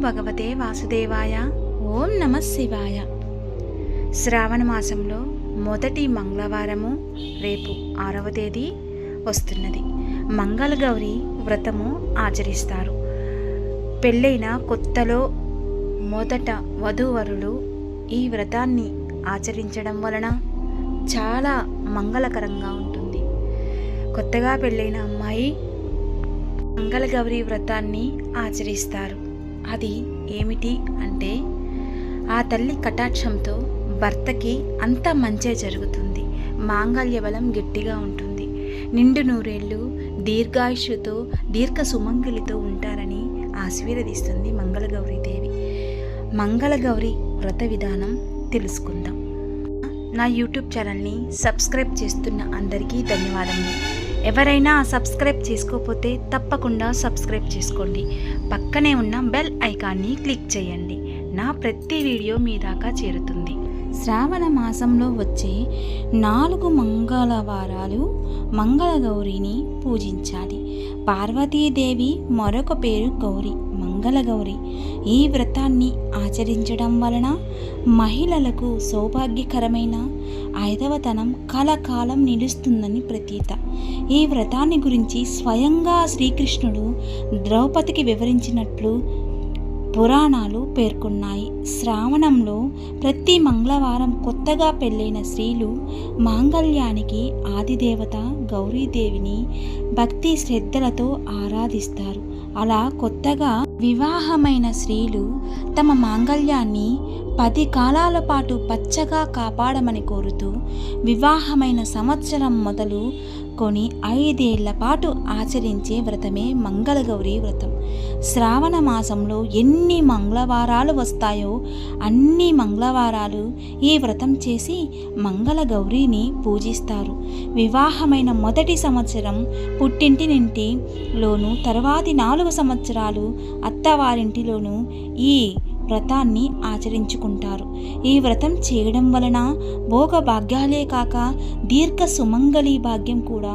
భగవతే వాసుదేవాయ. ఓం నమః శివాయ. శ్రావణ మాసంలో మొదటి మంగళవారము రేపు 6వ తేదీ వస్తున్నది. మంగళగౌరి వ్రతము ఆచరిస్తారు. పెళ్ళైన కొత్తలో మొదట వధూవరులు ఈ వ్రతాన్ని ఆచరించడం వలన చాలా మంగళకరంగా ఉంటుంది. కొత్తగా పెళ్ళైన అమ్మాయి మంగళగౌరి వ్రతాన్ని ఆచరిస్తారు. అది ఏమిటి అంటే, ఆ తల్లి కటాక్షంతో భర్తకి అంతా మంచే జరుగుతుంది. మాంగళ్య బలం గట్టిగా ఉంటుంది. నిండు నూరేళ్ళు దీర్ఘాయుష్తో దీర్ఘ సుమంగళితో ఉంటారని ఆశీర్వదిస్తుంది మంగళగౌరీదేవి. మంగళగౌరి వ్రత విధానం తెలుసుకుందాం. నా యూట్యూబ్ ఛానల్ని సబ్స్క్రైబ్ చేస్తున్న అందరికీ ధన్యవాదములు. ఎవరైనా సబ్స్క్రైబ్ చేసుకోకపోతే తప్పకుండా సబ్స్క్రైబ్ చేసుకోండి. పక్కనే ఉన్న బెల్ ఐకాన్ని క్లిక్ చేయండి. నా ప్రతి వీడియో మీ దాకా చేరుతుంది. శ్రావణ మాసంలో వచ్చే 4 మంగళవారాలు మంగళగౌరిని పూజించాలి. పార్వతీదేవి మరొక పేరు గౌరి, మంగళగౌరి. ఈ వ్రతాన్ని ఆచరించడం వలన మహిళలకు సౌభాగ్యకరమైన ఐదవతనం కలకాలం నిలుస్తుందని ప్రతీత. ఈ వ్రతాన్ని గురించి స్వయంగా శ్రీకృష్ణుడు ద్రౌపదికి వివరించినట్లు పురాణాలు పేర్కొన్నాయి. శ్రావణంలో ప్రతి మంగళవారం కొత్తగా పెళ్ళైన స్త్రీలు మాంగళ్యానికి ఆదిదేవత గౌరీదేవిని భక్తి శ్రద్ధలతో ఆరాధిస్తారు. అలా కొత్తగా వివాహమైన స్త్రీలు తమ మాంగళ్యాన్ని 10 కాలాల పాటు పచ్చగా కాపాడమని కోరుతూ వివాహమైన సంవత్సరం మొదలు కొని 5 ఏళ్ల పాటు ఆచరించే వ్రతమే మంగళగౌరి వ్రతం. శ్రావణ మాసంలో ఎన్ని మంగళవారాలు వస్తాయో అన్ని మంగళవారాలు ఈ వ్రతం చేసి మంగళగౌరిని పూజిస్తారు. వివాహమైన మొదటి సంవత్సరం పుట్టింటిలోను, తర్వాతి 4 సంవత్సరాలు అత్తవారింటిలోనూ ఈ వ్రతాన్ని ఆచరించుకుంటారు. ఈ వ్రతం చేయడం వలన భోగ భాగ్యాలే కాక దీర్ఘ సుమంగళి భాగ్యం కూడా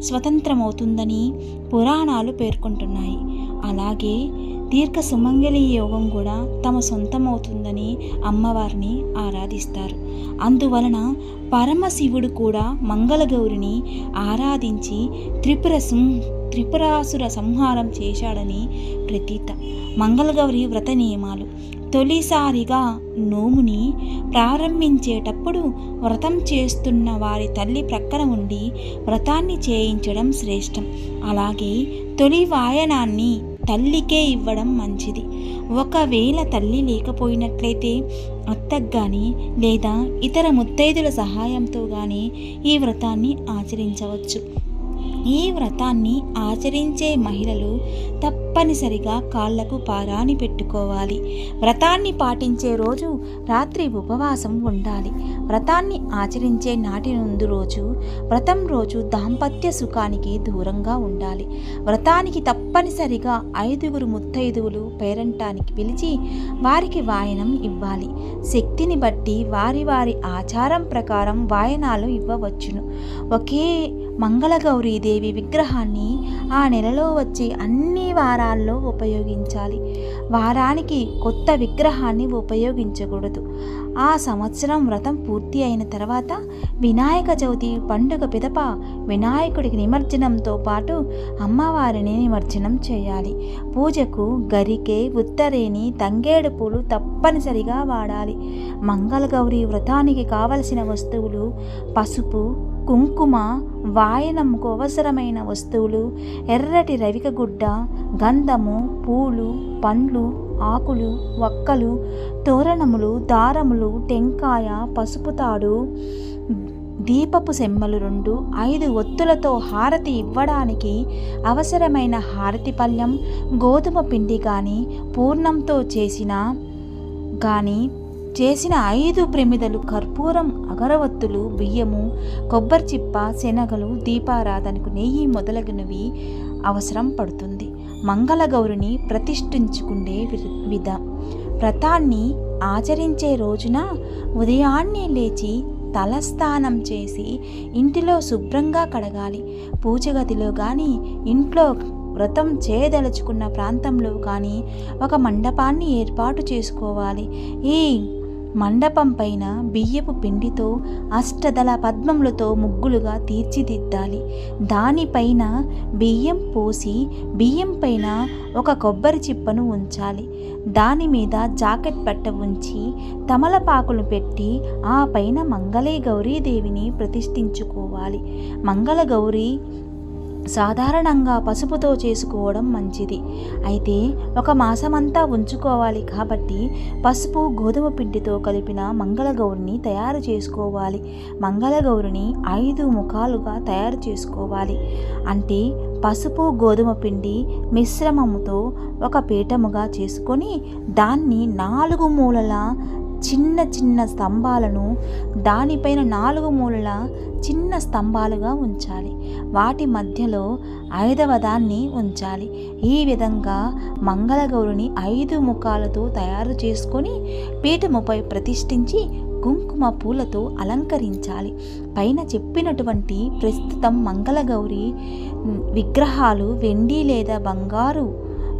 స్వతంత్రమవుతుందని పురాణాలు పేర్కొంటున్నాయి. అలాగే దీర్ఘ సుమంగళి యోగం కూడా తమ సొంతమవుతుందని అమ్మవారిని ఆరాధిస్తారు. అందువలన పరమశివుడు కూడా మంగళగౌరిని ఆరాధించి త్రిపురాసుర సంహారం చేశాడని ప్రతీత. మంగళగౌరి వ్రత నియమాలు: తొలిసారిగా నోముని ప్రారంభించేటప్పుడు వ్రతం చేస్తున్న వారి తల్లి ప్రక్కన ఉండి వ్రతాన్ని చేయించడం శ్రేష్టం. అలాగే తొలి వాయనాన్ని తల్లికే ఇవ్వడం మంచిది. ఒకవేళ తల్లి లేకపోయినట్లయితే అత్తకు కానీ లేదా ఇతర ముత్తైదుల సహాయంతో కానీ ఈ వ్రతాన్ని ఆచరించవచ్చు. ఈ వ్రతాన్ని ఆచరించే మహిళలు తప్పనిసరిగా కాళ్లకు పారాని పెట్టుకోవాలి. వ్రతాన్ని పాటించే రోజు రాత్రి ఉపవాసం ఉండాలి. వ్రతాన్ని ఆచరించే నాటి ముందు రోజు, వ్రతం రోజు దాంపత్య సుఖానికి దూరంగా ఉండాలి. వ్రతానికి తప్పనిసరిగా 5 ముత్తైదువులు పేరంటానికి పిలిచి వారికి వాయనం ఇవ్వాలి. శక్తిని బట్టి వారి వారి ఆచారం ప్రకారం వాయనాలు ఇవ్వవచ్చును. ఒకే మంగళగౌరీదేవి విగ్రహాన్ని ఆ నెలలో వచ్చే అన్ని వారాల్లో ఉపయోగించాలి. వారానికి కొత్త విగ్రహాన్ని ఉపయోగించకూడదు. ఆ సంవత్సరం వ్రతం పూర్తి అయిన తర్వాత వినాయక చవితి పండుగ పిదప వినాయకుడికి నిమజ్జనంతో పాటు అమ్మవారిని నిమజ్జనం చేయాలి. పూజకు గరికె, ఉత్తరేణి, తంగేడు పూలు తప్పనిసరిగా వాడాలి. మంగళగౌరి వ్రతానికి కావలసిన వస్తువులు: పసుపు, కుంకుమ, వాయనంకు అవసరమైన వస్తువులు: ఎర్రటి రవిక గుడ్డ, గంధము, పూలు, పండ్లు, ఆకులు, వక్కలు, తోరణములు, దారములు, టెంకాయ, పసుపు తాడు, దీపపు సెమ్మలు 2, 5 ఒత్తులతో హారతి ఇవ్వడానికి అవసరమైన హారతి పళ్ళెం, గోధుమ పిండి కానీ పూర్ణంతో చేసిన 5 ప్రమిదలు, కర్పూరం, అగరవత్తులు, బియ్యము, కొబ్బరి చిప్ప, శనగలు, దీపారాధనకు నెయ్యి మొదలగునవి అవసరం పడుతుంది. మంగళగౌరిని ప్రతిష్ఠించుకునే వ్రతాన్ని ఆచరించే రోజున ఉదయాన్నే లేచి తలస్నానం చేసి ఇంటిలో శుభ్రంగా కడగాలి. పూజగదిలో కానీ ఇంట్లో వ్రతం చేయదలుచుకున్న ప్రాంతంలో కానీ ఒక మండపాన్ని ఏర్పాటు చేసుకోవాలి. ఈ మండపం పైన బియ్యపు పిండితో అష్టదళ పద్మములతో ముగ్గులుగా తీర్చిదిద్దాలి. దానిపైన బియ్యం పోసి బియ్యం పైన ఒక కొబ్బరి చిప్పను ఉంచాలి. దాని మీద జాకెట్ పట్ట ఉంచి తమలపాకులు పెట్టి ఆ పైన మంగళగౌరీదేవిని ప్రతిష్ఠించుకోవాలి. మంగళగౌరి సాధారణంగా పసుపుతో చేసుకోవడం మంచిది. అయితే ఒక మాసమంతా ఉంచుకోవాలి కాబట్టి పసుపు గోధుమ పిండితో కలిపిన మంగళగౌరిని తయారు చేసుకోవాలి. మంగళగౌరిని 5 ముఖాలుగా తయారు చేసుకోవాలి. అంటే పసుపు గోధుమ పిండి మిశ్రమముతో ఒక పీఠముగా చేసుకొని దాన్ని 4 మూలల చిన్న చిన్న స్తంభాలను దానిపైన 4 మూలల చిన్న స్తంభాలుగా ఉంచాలి. వాటి మధ్యలో 5వ దాన్ని ఉంచాలి. ఈ విధంగా మంగళగౌరిని 5 ముఖాలతో తయారు చేసుకొని పీఠముపై ప్రతిష్ఠించి కుంకుమ పూలతో అలంకరించాలి. పైన చెప్పినటువంటి ప్రస్తుతం మంగళగౌరి విగ్రహాలు వెండి లేదా బంగారు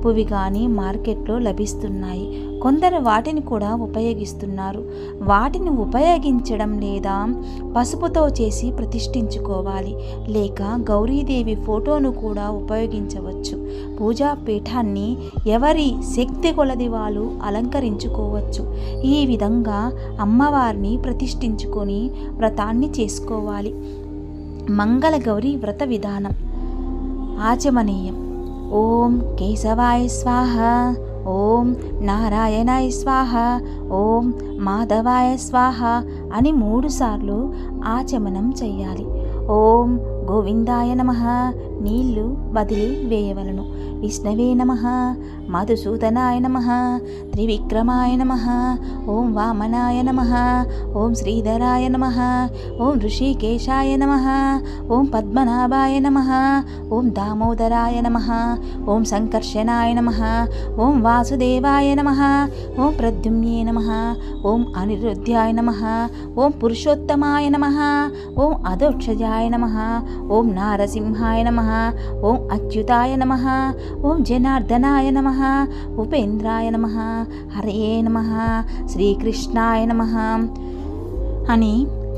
పువి కానీ మార్కెట్లో లభిస్తున్నాయి. కొందరు వాటిని కూడా ఉపయోగిస్తున్నారు. వాటిని ఉపయోగించడం లేదా పసుపుతో చేసి ప్రతిష్ఠించుకోవాలి. లేక గౌరీదేవి ఫోటోను కూడా ఉపయోగించవచ్చు. పూజా పీఠాన్ని ఎవరి శక్తి కొలది వాళ్ళు అలంకరించుకోవచ్చు. ఈ విధంగా అమ్మవారిని ప్రతిష్ఠించుకొని వ్రతాన్ని చేసుకోవాలి. మంగళగౌరి వ్రత విధానం ఆచమనీయం. ఓం కేశవాయ స్వాహ, ఓం నారాయణాయ స్వాహ, ఓం మాధవాయ స్వాహ అని 3 సార్లు ఆచమనం చెయ్యాలి. ఓం గోవిందాయ నమః నీళ్లు వదిలి వేయవలను. విష్ణవే నమః, మధుసూదనాయ నమః, త్రివిక్రమాయ నమః, ఓం వామనాయ నమః, ఓం శ్రీధరాయ నమః, ఓం ఋషికేశాయ నమః, ఓం పద్మనాభాయ నమః, ఓం దామోదరాయ నమః, ఓం సంకర్షణాయ నమః, ఓం వాసుదేవాయ నమః, ఓం ప్రద్యుమ్నే నమః, ఓం అనిరుద్ధ్యాయ నమః, ఓం పురుషోత్తమాయ నమః, ఓం అధోక్షజాయ నమః, ఓం నారసింహాయ నమః, ఓం అచ్యుతాయ నమః, ఓం జనార్దనాయ నమః, ఉపేంద్రాయ నమః, హరయే నమః, శ్రీకృష్ణాయ నమః అని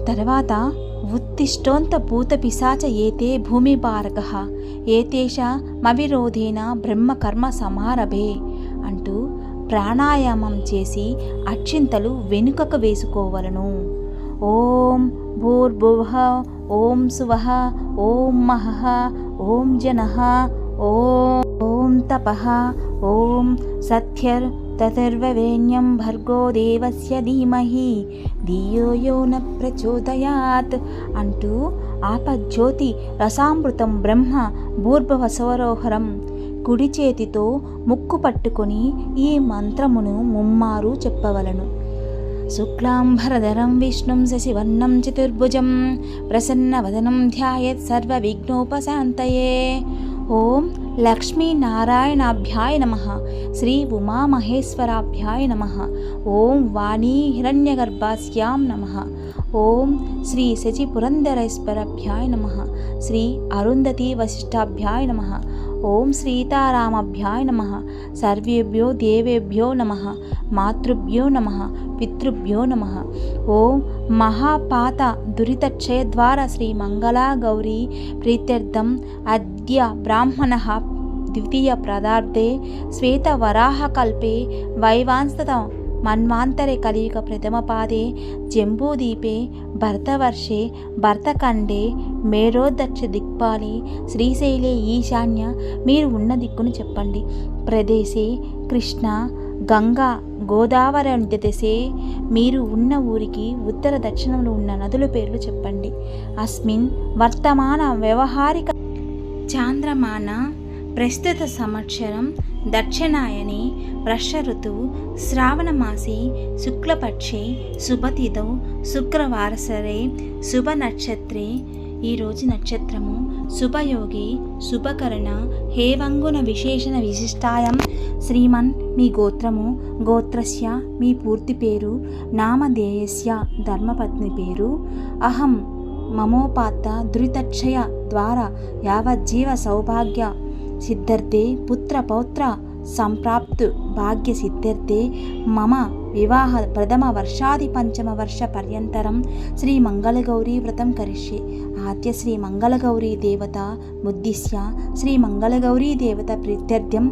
తర్వాత ఉత్తిష్టోంత భూత పిశాచ ఏతే భూమి భారకః ఏతేష మవిరోధేన బ్రహ్మకర్మ సమారభే అంటూ ప్రాణాయామం చేసి అక్షింతలు వెనుకకు వేసుకోవలను. ఓం భూర్భువః ఓం సువః ఓం మహః ఓం జనః ఓం తపః ఓం సత్యర్ తథర్వవేణ్యం భర్గో దేవస్య ధీమహి ధియో యో న ప్రచోదయాత్ అంటూ ఆపజ్యోతి రసామృతం బ్రహ్మ భూర్భువ సరోహరం కుడి చేతితో ముక్కు పట్టుకొని ఈ మంత్రమును ముమ్మారు చెప్పవలను. శుక్లాంబరధరం విష్ణుం శశివర్ణం చతుర్భుజం ప్రసన్నవదనం ధ్యాయేత్ సర్వవిఘ్నోపశాంతయే. ఓం లక్ష్మీనారాయణాభ్యాయ నమః, శ్రీ ఉమామహేశ్వరాభ్యాయ నమః, ఓం వాణీ హిరణ్యగర్భాస్యాం నమః, ఓం శ్రీ శశిపురంధరేశ్వరాభ్యాయ నమః, శ్రీ అరుంధతీ వశిష్ఠాభ్యాయ నమః, ఓం సీతారామాభ్యాయ నమః, సర్వేభ్యో దేవేభ్యో నమః, మాతృభ్యో నమః, పితృభ్యో నమః. ఓం మహాపాత దురితక్షయద్వార శ్రీ మంగళా గౌరీ ప్రీత్యర్థం అద్య బ్రాహ్మణః ద్వితీయ పదార్థే శ్వేతవరాహకల్పే వైవాంస్తత మన్వాంతరే కలియుగ ప్రథమపాదే జంబూదీపే భరతవర్షే భరతఖండే మేరోదక్ష దిక్పాలే శ్రీశైలే ఈశాన్య మీరు ఉన్న దిక్కును చెప్పండి. ప్రదేశే కృష్ణ గంగా గోదావరి దశే మీరు ఉన్న ఊరికి ఉత్తర దక్షిణంలో ఉన్న నదుల పేర్లు చెప్పండి. అస్మిన్ వర్తమాన వ్యవహారిక చాంద్రమాన ప్రస్తుత సంవత్సరం దక్షిణాయనే వర్ష ఋతువు శ్రావణమాసే శుక్లపక్షే శుభతిథౌ శుక్రవాసరే శుభ నక్షత్రే. ఈరోజు నక్షత్రము శుభయోగి శుభకరణ హేవంగున విశేషణ విశిష్టాయం. శ్రీమన్ మీ గోత్రము, గోత్రస్య మీ పూర్తి పేరు, నామధేయస్య ధర్మపత్ని పేరు. అహం మమోపాత్త దురితక్షయ ద్వారా యావజ్జీవ సౌభాగ్య సిద్ధార్థే పుత్రపౌత్ర సంప్రాప్తు భాగ్య సిద్ధార్థే మమ వివాహ ప్రథమ వర్షాది పంచమ వర్ష పర్యంతరం శ్రీ మంగళగౌరీ వ్రతం కరిష్యే. ఆద్య శ్రీ మంగళగౌరీ దేవత ముద్దిశ్య శ్రీ మంగళగౌరీ దేవత ప్రీత్యర్థం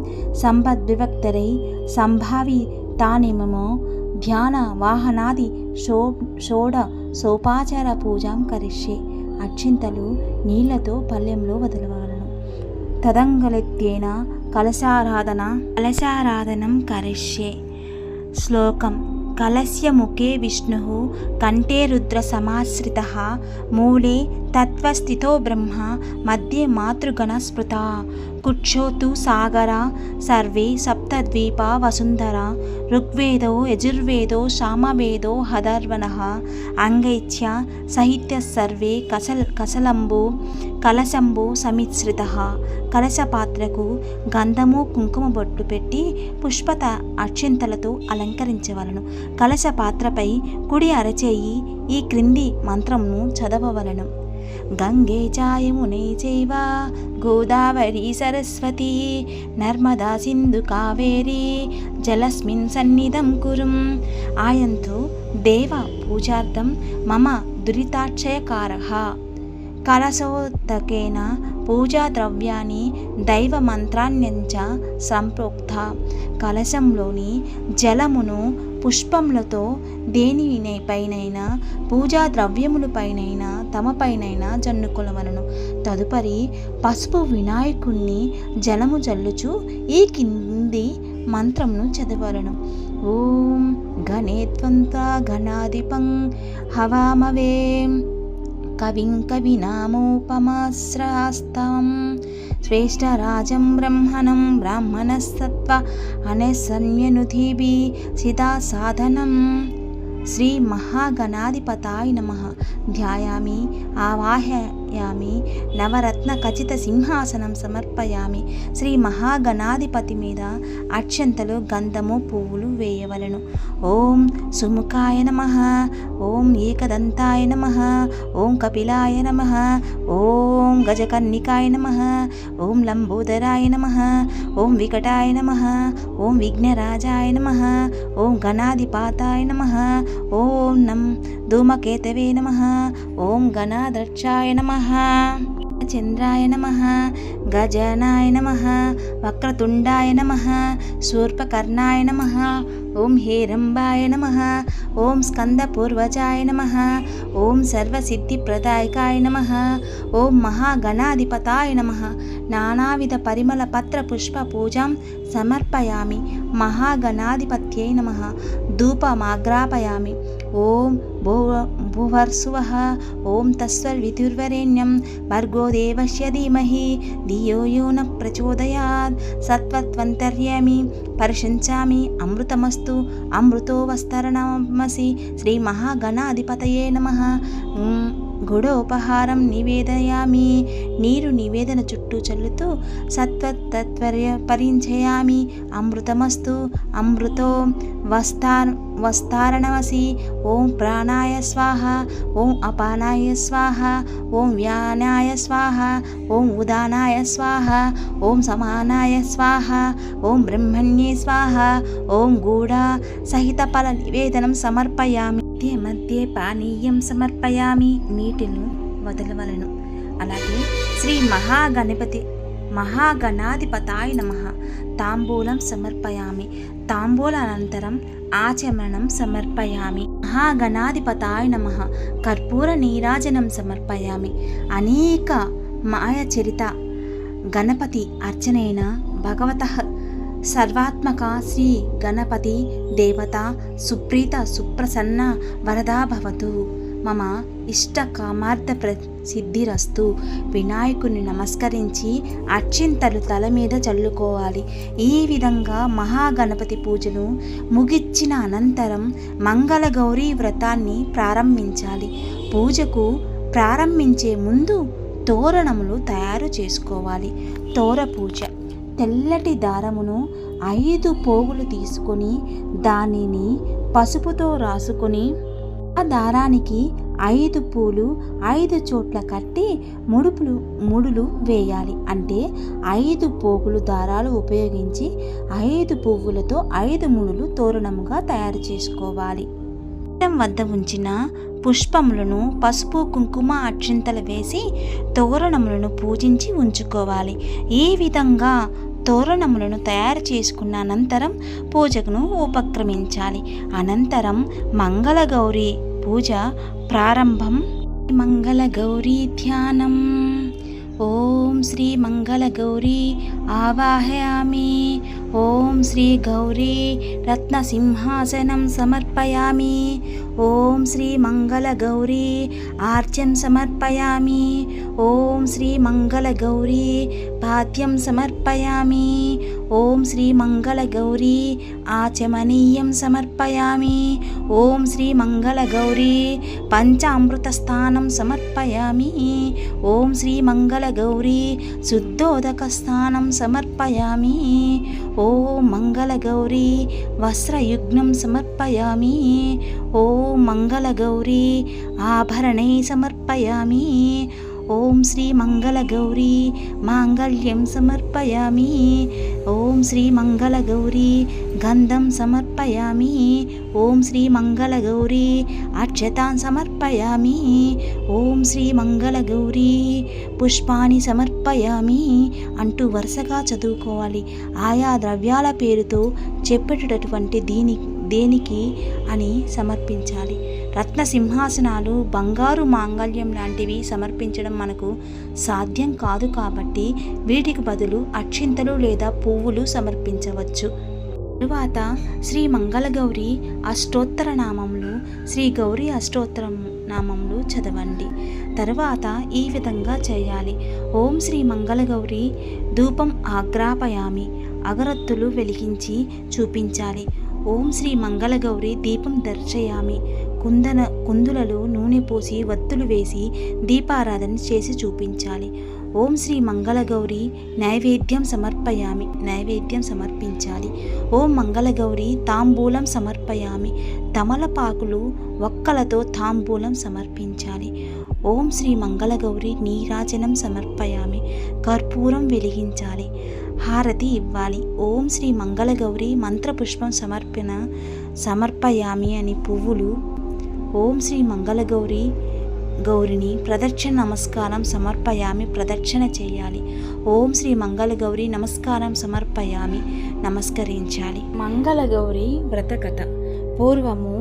సంపద్వివక్తరై సంభావి తాని మమ ధ్యాన వాహనాది షోడ సోపాచార పూజాం కరిష్యే. అక్షింతలు నీళ్లతో పల్లెంలో వదలవలను. తదంగలెత్తేన కలశారాధనం కరిష్యే. శ్లోకం. కలస్య ముఖే విష్ణుః కంఠే రుద్ర సమాశ్రితః మూలే తత్వస్థితో బ్రహ్మ మధ్యే మాతృగణ స్మృతా కుక్షోతు సాగర సర్వే సప్తద్వీపా వసుంధర ఋగ్వేదో యజుర్వేదో సామవేదో హదర్వణః అంగైచ్య సహిత్య సర్వే కసలంబు కలశంబు సమిశ్రితః. కలశపాత్రకు గంధము కుంకుమ బొట్టు పెట్టి పుష్పత అక్షింతలతో అలంకరించవలను. కలశపాత్రపై కుడి అరచేయి ఈ క్రింది మంత్రమును చదవవలను. గంగే చాయమునే చైవ గోదావరి సరస్వతి నర్మదా సింధు కావేరి జలస్మిన్ సన్నిధం కురుం. ఆయంతు దేవ పూజార్థం మమ దురితాక్షయకారః. కలశోదకేన పూజా ద్రవ్యాన్ని దైవ మంత్రాన్యంచ సంప్రోక్త. కలశంలోని జలమును పుష్పములతో దేనిపైనైనా పూజా ద్రవ్యములపైనైనా తమపైనైనా జన్నుకొలవలను. తదుపరి పసుపు వినాయకుణ్ణి జలము జల్లుచు ఈ కింది మంత్రమును చదవలను. ఓం గణేత్వంత గణాధిపం హవామవే కవిం కవినామోపమాశ్రాస్తం శ్రేష్టరాజం బ్రహ్మణం బ్రాహ్మణస్తత్వ అనసన్యనుధిభి సిదా సాధనం. శ్రీ మహాగణాధిపతాయ నమః. ధ్యాయామి ఆవాహయామి నవరత్న ఖచిత సింహాసనం సమర్పయామి. శ్రీ మహాగణాధిపతి మీద అక్షంతలు గంధము పువ్వులు వేయవలను. ఓం సుముఖాయ నమః. ఓం ఏకదంతాయ నమః. ఓం కపిలాయ నమః. ఓం గజకర్ణికాయ నమః. ఓం లంబోదరాయ నమః. ఓం వికటాయ నమః. ఓం విఘ్నరాజాయ నమః. ఓం గణాధిపతాయ నమః. ఓం నం ధూమకేతవే నమః. ఓం గణాధ్యక్షాయ నమః. చంద్రాయ నమః. గజానాయ నమః. వక్రతుండాయ నమః. శూర్పకర్ణాయ నమః. ఓం హేరంబాయ నమః. ఓం స్కందపూర్వజాయ నమః. ఓం సర్వసిద్ధిప్రదాయకాయ నమః. ఓం మహాగణాధిపతాయ నమః. నానావిధ పరిమళ పత్ర పుష్ప పూజాం సమర్పయామి. మహాగణాధిపత్యై నమః. ధూపమాగ్రాపయామి. ఓం భూవర్సువః. ఓం తస్సవితుర్వరేణ్యం భర్గో దేవస్య ధీమహి ధియో యో న ప్రచోదయాత్. సత్వత్వంతర్యామి పరిశంచామి అమృతమస్తు అమృతో వస్తరణమసి. శ్రీ మహాగణాధిపతయే నమః. గుడోపహారం నివేదయామి. నీరు నివేదన చుట్టూ చల్లుతూ సత్వతత్వర్య పరిచయామి. అమృతమస్తు అమృతో వస్తారణమసి. ఓం ప్రాణాయ స్వాహ. ఓం అపానాయ స్వాహ. ఓం వ్యానాయ స్వాహ. ఓం ఉదానాయ స్వాహ. ఓం సమానాయ స్వాహ. ఓం బ్రహ్మణ్యే స్వాహ. ఓం గూఢ సహిత ఫల నివేదనం సమర్పయామి. మధ్య పానీయం సమర్పయామి. నీటిని వదలవలను. అలాగే శ్రీ మహాగణాధిపతాయ నమః. తాంబూలం సమర్పయామి. తాంబూలానంతరం ఆచమనం సమర్పయామి. మహాగణాధిపతాయ నమః. కర్పూర నీరాజనం సమర్పయామి. అనేక మాయచరిత గణపతి అర్చనేన భగవతః సర్వాత్మక శ్రీ గణపతి దేవత సుప్రీత సుప్రసన్న వరదా భవతు. మమ ఇష్ట కామార్థ సిద్ధిరస్తు. వినాయకుని నమస్కరించి అక్షింతలు తల మీద చల్లుకోవాలి. ఈ విధంగా మహాగణపతి పూజను ముగిచ్చిన అనంతరం మంగళగౌరీ వ్రతాన్ని ప్రారంభించాలి. పూజకు ప్రారంభించే ముందు తోరణములు తయారు చేసుకోవాలి. తోర పూజ. తెల్లటి దారమును 5 పోగులు తీసుకొని దానిని పసుపుతో రాసుకొని ఆ దారానికి 5 పూలు 5 చోట్ల కట్టి ముడులు వేయాలి. అంటే 5 పోగులు దారాలు ఉపయోగించి 5 పువ్వులతో 5 ముడులు తోరణముగా తయారు చేసుకోవాలి. పీఠం వద్ద ఉంచిన పుష్పములను పసుపు కుంకుమ అక్షింతలు వేసి తోరణములను పూజించి ఉంచుకోవాలి. ఈ విధంగా తోరణములను తయారు చేసుకున్న అనంతరం పూజను ఉపక్రమించాలి. అనంతరం మంగళగౌరి పూజ ప్రారంభం. మంగళగౌరీ ధ్యానం. ఓం శ్రీ మంగళగౌరీ ఆవాహయామి. ఓం శ్రీ గౌరీ రత్నసింహాసనం సమర్పయామి. ఓం శ్రీ మంగళగౌరీ ఆర్చ్యం సమర్పయామి. ఓం శ్రీ మంగళగౌరీ పాద్యం సమర్పయామి. ఓం శ్రీ మంగళగౌరీ ఆచమనీయం సమర్పయామి. ఓం శ్రీ మంగళగౌరీ పంచామృతస్థానం సమర్పయామి. ఓం శ్రీ మంగళగౌరీ శుద్ధోదకస్థానం సమర్పయామి. ఓం మంగళగౌరీ వస్త్రయుగ్నం సమర్పయామి. ఓం మంగళగౌరీ ఆభరణై సమర్పయామి. ఓం శ్రీ మంగళగౌరీ మాంగళ్యం సమర్పయామి. ఓం శ్రీ మంగళగౌరీ గంధం సమర్పయామి. ఓం శ్రీ మంగళగౌరీ అక్షతాన్ సమర్పయామి. ఓం శ్రీ మంగళగౌరీ పుష్పాన్ని సమర్పయామి అంటూ వరుసగా చదువుకోవాలి. ఆయా ద్రవ్యాల పేరుతో చెప్పేటటువంటి దేనికి అని సమర్పించాలి. రత్న సింహాసనాలు, బంగారు మాంగళ్యం లాంటివి సమర్పించడం మనకు సాధ్యం కాదు కాబట్టి వీటికి బదులు అక్షింతలు లేదా పువ్వులు సమర్పించవచ్చు. తరువాత శ్రీ మంగళగౌరి అష్టోత్తర నామములు, శ్రీ గౌరీ అష్టోత్తరం నామములు చదవండి. తర్వాత ఈ విధంగా చేయాలి. ఓం శ్రీ మంగళగౌరి ధూపం ఆగ్రాపయామి. అగరత్తులు వెలిగించి చూపించాలి. ఓం శ్రీ మంగళగౌరి దీపం దర్శయామి. కుందులలో నూనె పోసి వత్తులు వేసి దీపారాధన చేసి చూపించాలి. ఓం శ్రీ మంగళగౌరి నైవేద్యం సమర్పయామి. నైవేద్యం సమర్పించాలి. ఓం మంగళగౌరి తాంబూలం సమర్పయామి. తమలపాకులు ఒక్కలతో తాంబూలం సమర్పించాలి. ఓం శ్రీ మంగళగౌరి నీరాజనం సమర్పయామి. కర్పూరం వెలిగించాలి. హారతి ఇవ్వాలి. ఓం శ్రీ మంగళగౌరి మంత్రపుష్పం సమర్పయామి అని పువ్వులు. ఓం శ్రీ గౌరిని ప్రదక్షిణ నమస్కారం సమర్పయామి ప్రదక్షిణ చేయాలి. ఓం శ్రీ మంగళగౌరి నమస్కారం సమర్పయామి నమస్కరించాలి. మంగళగౌరి వ్రతకథ. పూర్వము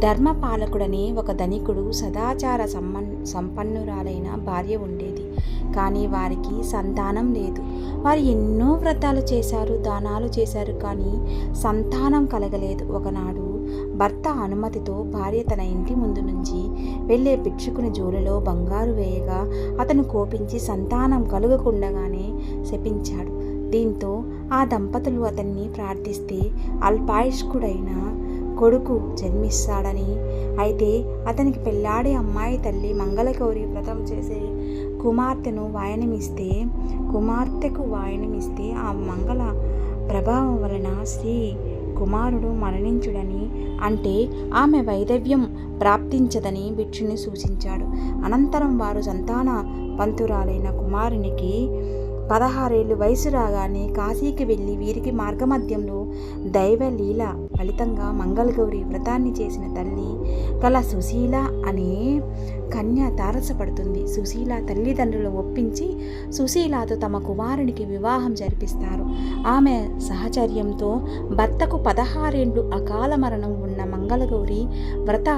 ధర్మపాలకుడనే ఒక ధనికుడు సదాచార సంపన్నురాలైన భార్య ఉండేది. కానీ వారికి సంతానం లేదు. వారు ఎన్నో వ్రతాలు చేశారు, దానాలు చేశారు, కానీ సంతానం కలగలేదు. ఒకనాడు భర్త అనుమతితో భార్య తన ఇంటి ముందు నుంచి వెళ్ళే భిక్షుకుని జోలిలో బంగారు వేయగా అతను కోపించి సంతానం కలుగకుండగానే శపించాడు. దీంతో ఆ దంపతులు అతన్ని ప్రార్థిస్తే అల్పాయుష్కుడైన కొడుకు జన్మిస్తాడని, అయితే అతనికి పెళ్ళాడే అమ్మాయి తల్లి మంగళగౌరి వ్రతం చేసే కుమార్తెకు వాయనమిస్తే ఆ మంగళ ప్రభావం వలన శ్రీ కుమారుడు మరణించుడని, అంటే ఆమె వైదవ్యం ప్రాప్తించదని భిక్షుని సూచించాడు. అనంతరం వారు సంతాన పంతురాలైన కుమారునికి 16 ఏళ్ళు వయసు రాగానే కాశీకి వెళ్ళి వీరికి మార్గమధ్యంలో దైవలీల ఫలితంగా మంగళగౌరి వ్రతాన్ని చేసిన తల్లి కల సుశీల అనే కన్య తారసపడుతుంది. సుశీల తల్లిదండ్రులు ఒప్పించి సుశీలతో తమ కుమారునికి వివాహం జరిపిస్తారు. ఆమె సహచర్యంతో భర్తకు 16 ఏళ్ళు అకాల మరణం ఉన్న మంగళగౌరి వ్రత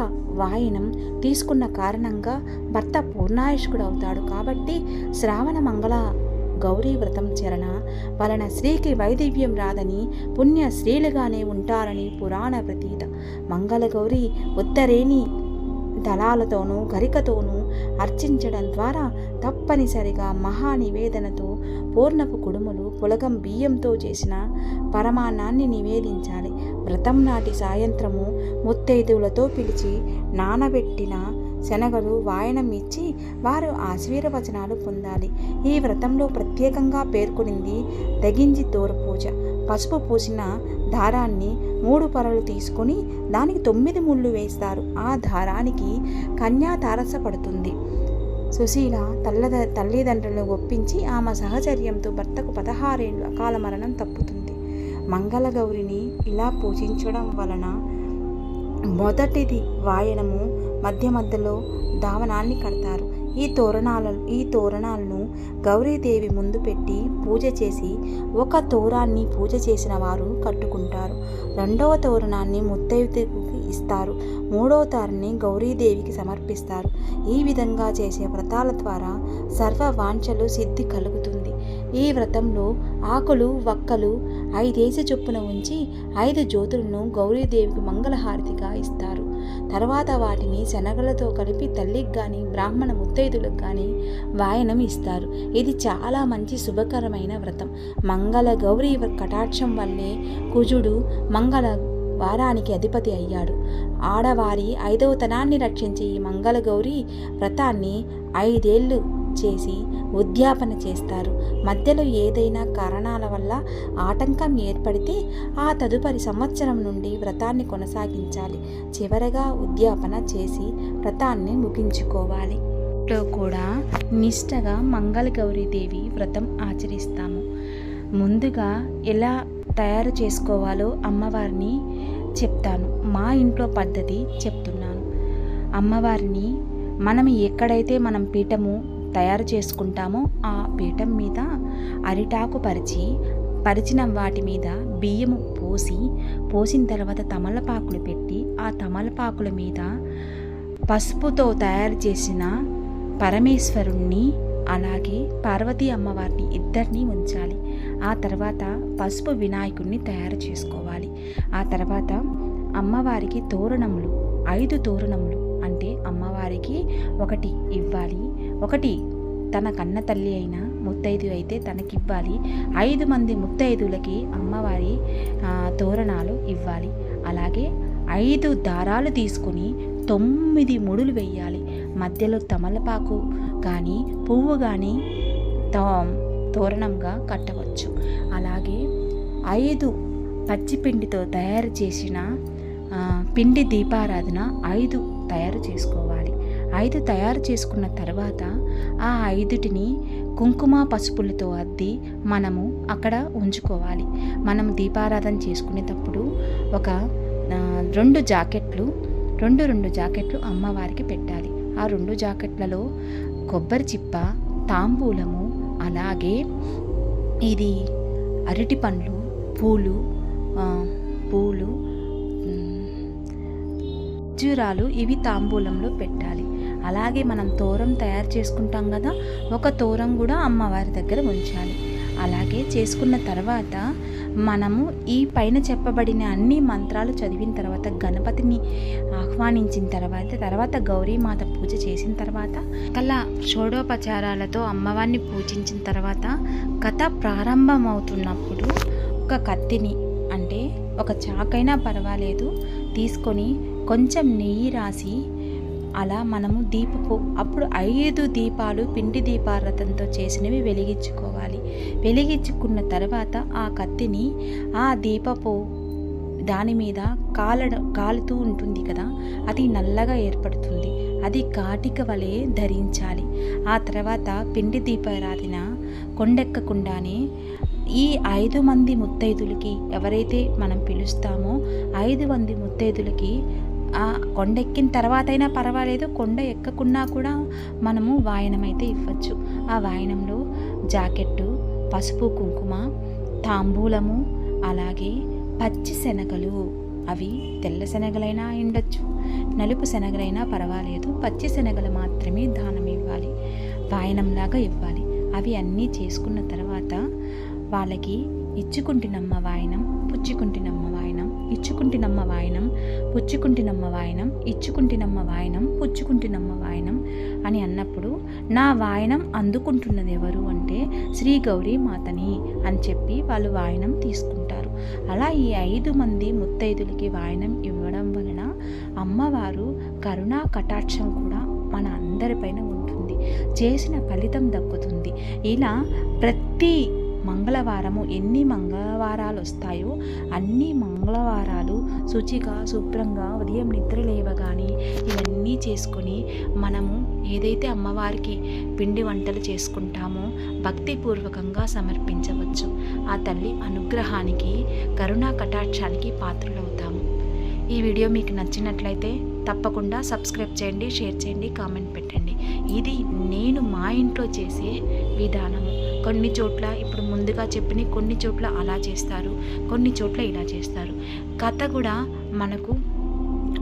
వాయనం తీసుకున్న కారణంగా భర్త పూర్ణాయుష్కుడవుతాడు. కాబట్టి శ్రావణ మంగళ గౌరీ వ్రతం చరణ వలన స్త్రీకి వైదవ్యం రాదని, పుణ్య స్త్రీలుగానే ఉంటారని పురాణ ప్రతీత. మంగళగౌరి ఉత్తరేణి దళాలతోనూ గరికతోనూ అర్చించడం ద్వారా తప్పనిసరిగా మహానివేదనతో పూర్ణపు కుడుములు పులగం బియ్యంతో చేసిన పరమాన్నాన్ని నివేదించాలి. వ్రతం నాటి సాయంత్రము ముత్తైదువులతో పిలిచి నానబెట్టిన శనగలు వాయనం ఇచ్చి వారు ఆశీర్వచనాలు పొందాలి. ఈ వ్రతంలో ప్రత్యేకంగా పేర్కొనింది దగింజి తోర పూజ. పసుపు పూసిన దారాన్ని 3 పొరలు తీసుకొని దానికి 9 ముళ్ళు వేస్తారు. ఆ దారానికి కన్యా తారసపడుతుంది. సుశీల తల్లిదండ్రులను ఒప్పించి ఆమె సహచర్యంతో భర్తకు 16 ఏళ్ళు అకాల మరణం తప్పుతుంది. మంగళగౌరిని ఇలా పూజించడం వలన మొదటిది వాయనము, మధ్యలో దావనాన్ని కడతారు. ఈ తోరణాలను గౌరీదేవి ముందు పెట్టి పూజ చేసి ఒక తోరాన్ని పూజ చేసిన వారు కట్టుకుంటారు. రెండవ తోరణాన్ని ముత్తైదువుకి ఇస్తారు. మూడవ తోరణాన్ని గౌరీదేవికి సమర్పిస్తారు. ఈ విధంగా చేసే వ్రతాల ద్వారా సర్వ వాంఛలు సిద్ధి కలుగుతుంది. ఈ వ్రతంలో ఆకులు వక్కలు 5 చొప్పున ఉంచి 5 జ్యోతులను గౌరీదేవికి మంగళహారతిగా ఇస్తారు. తర్వాత వాటిని శనగలతో కలిపి తల్లికి కానీ బ్రాహ్మణ ముత్తైదులకు కానీ వాయనం ఇస్తారు. ఇది చాలా మంచి శుభకరమైన వ్రతం. మంగళ గౌరీ కటాక్షం వల్లే కుజుడు మంగళ వారానికి అధిపతి అయ్యాడు. ఆడవారి 5వ తనాన్ని రక్షించే ఈ మంగళగౌరి వ్రతాన్ని 5 ఏళ్ళు చేసి ఉద్యాపన చేస్తారు. మధ్యలో ఏదైనా కారణాల వల్ల ఆటంకం ఏర్పడితే ఆ తదుపరి సంవత్సరం నుండి వ్రతాన్ని కొనసాగించాలి. చివరగా ఉద్యాపన చేసి వ్రతాన్ని ముగించుకోవాలి. కూడా నిష్టగా మంగళగౌరీదేవి వ్రతం ఆచరిస్తాము. ముందుగా ఎలా తయారు చేసుకోవాలో అమ్మవారిని చెప్తాను. మా ఇంట్లో పద్ధతి చెప్తున్నాను. అమ్మవారిని ఎక్కడైతే మనం పీఠము తయారు చేసుకుంటామో ఆ పీఠం మీద అరిటాకు పరిచిన వాటి మీద బియ్యము పోసిన తర్వాత తమలపాకులు పెట్టి ఆ తమలపాకుల మీద పసుపుతో తయారు చేసిన పరమేశ్వరుణ్ణి అలాగే పార్వతీ అమ్మవారిని ఇద్దరిని ఉంచాలి. ఆ తర్వాత పసుపు వినాయకుడిని తయారు చేసుకోవాలి. ఆ తర్వాత అమ్మవారికి తోరణములు 5 తోరణములు అంటే అమ్మవారికి 1 ఇవ్వాలి, 1 తన కన్న తల్లి అయిన ముత్తైదు అయితే తనకివ్వాలి. 5 మంది ముత్తైదులకి అమ్మవారి తోరణాలు ఇవ్వాలి. అలాగే 5 దారాలు తీసుకొని 9 ముడులు వేయాలి. మధ్యలో తమలపాకు కానీ పువ్వు కానీ తోరణంగా కట్టవచ్చు. అలాగే 5 పచ్చిపిండితో తయారు చేసిన పిండి దీపారాధన 5 తయారు చేసుకోవాలి. 5 తయారు చేసుకున్న తర్వాత ఆ 5టిని కుంకుమ పసుపులతో అద్ది మనము అక్కడ ఉంచుకోవాలి. మనము దీపారాధన చేసుకునేటప్పుడు ఒక 2 జాకెట్లు అమ్మవారికి పెట్టాలి. ఆ 2 జాకెట్లలో కొబ్బరి చిప్ప, తాంబూలము, అలాగే ఇది అరటి పండ్లు, పూలు ఖర్జూరాలు ఇవి తాంబూలంలో పెట్టాలి. అలాగే మనం తోరం తయారు చేసుకుంటాం కదా, ఒక తోరం కూడా అమ్మవారి దగ్గర ఉంచాలి. అలాగే చేసుకున్న తర్వాత మనము ఈ పైన చెప్పబడిన అన్ని మంత్రాలు చదివిన తర్వాత గణపతిని ఆహ్వానించిన తర్వాత గౌరీమాత పూజ చేసిన తర్వాత షోడోపచారాలతో అమ్మవారిని పూజించిన తర్వాత కథ ప్రారంభమవుతున్నప్పుడు ఒక కత్తిని అంటే ఒక చాకైనా పర్వాలేదు తీసుకొని కొంచెం నెయ్యి రాసి అలా మనము అప్పుడు 5 దీపాలు పిండి దీపారతంతో చేసినవి వెలిగించుకోవాలి. వెలిగించుకున్న తర్వాత ఆ కత్తిని ఆ దీపపు దాని మీద కాలుతూ ఉంటుంది కదా, అది నల్లగా ఏర్పడుతుంది. అది కాటిక వలె ధరించాలి. ఆ తర్వాత పిండి దీపారాధన కొండెక్కకుండానే ఈ 5 మంది ముత్తైదులకి ఎవరైతే మనం పిలుస్తామో 5 మంది ముత్తైదులకి ఆ కొండ ఎక్కిన తర్వాత అయినా పర్వాలేదు, కొండ ఎక్కకున్నా కూడా మనము వాయనం అయితే ఇవ్వచ్చు. ఆ వాయనంలో జాకెట్టు, పసుపు కుంకుమ, తాంబూలము, అలాగే పచ్చి శనగలు, అవి తెల్ల శనగలైనా ఉండొచ్చు, నలుపు శనగలైనా పర్వాలేదు, పచ్చి శనగలు మాత్రమే దానం ఇవ్వాలి, వాయనంలాగా ఇవ్వాలి. అవి అన్నీ చేసుకున్న తర్వాత వాళ్ళకి ఇచ్చుకుంటున్నమ్మ వాయనం, పుచ్చుకుంటున్నమ్మ వాయనం, ఇచ్చుకుంటున్నమ్మ వాయనం, పుచ్చుకుంటున్నమ్మ వాయనం, ఇచ్చుకుంటున్నమ్మ వాయనం, పుచ్చుకుంటున్నమ్మ వాయనం అని అన్నప్పుడు నా వాయనం అందుకుంటున్నది ఎవరు అంటే శ్రీ గౌరీ మాతని అని చెప్పి వాళ్ళు వాయనం తీసుకుంటారు. అలా ఈ 5 మంది ముత్తైదులకి వాయనం ఇవ్వడం వలన అమ్మవారు కరుణా కటాక్షం కూడా మన అందరిపైన ఉంటుంది, చేసిన ఫలితం దక్కుతుంది. ఇలా ప్రతి మంగళవారము ఎన్ని మంగళవారాలు వస్తాయో అన్ని మంగళవారాలు శుచిగా శుభ్రంగా ఉదయం నిద్ర లేవగానే ఇవన్నీ చేసుకొని మనము ఏదైతే అమ్మవారికి పిండి వంటలు చేసుకుంటామో భక్తిపూర్వకంగా సమర్పించవచ్చు. ఆ తల్లి అనుగ్రహానికి కరుణా కటాక్షానికి పాత్రలవుతాము. ఈ వీడియో మీకు నచ్చినట్లయితే తప్పకుండా సబ్స్క్రైబ్ చేయండి, షేర్ చేయండి, కామెంట్ పెట్టండి. ఇది నేను మా ఇంట్లో చేసే విధానము. కొన్ని చోట్ల ఇప్పుడు ముందుగా చెప్పిన కొన్ని చోట్ల అలా చేస్తారు, కొన్ని చోట్ల ఇలా చేస్తారు. కథ కూడా మనకు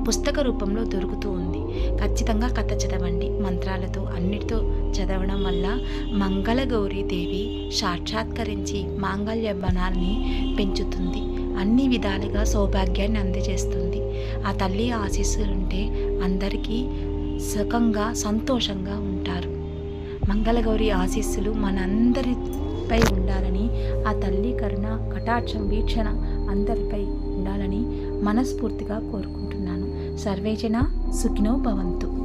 పుస్తక రూపంలో దొరుకుతూ ఉంది. ఖచ్చితంగా కథ చదవండి. మంత్రాలతో అన్నిటితో చదవడం వల్ల మంగళగౌరీ దేవి సాక్షాత్కరించి మాంగళ్య బలాన్ని పెంచుతుంది. అన్ని విధాలుగా సౌభాగ్యాన్ని అందజేస్తుంది. ఆ తల్లి ఆశీస్సులుంటే అందరికీ సుఖంగా సంతోషంగా ఉంటారు. మంగళగౌరి ఆశీస్సులు మనందరిపై ఉండాలని, ఆ తల్లి కరుణ కటాక్షం వీక్షణ అందరిపై ఉండాలని మనస్ఫూర్తిగా కోరుకుంటున్నాను. సర్వేజన సుఖినో భవంతు.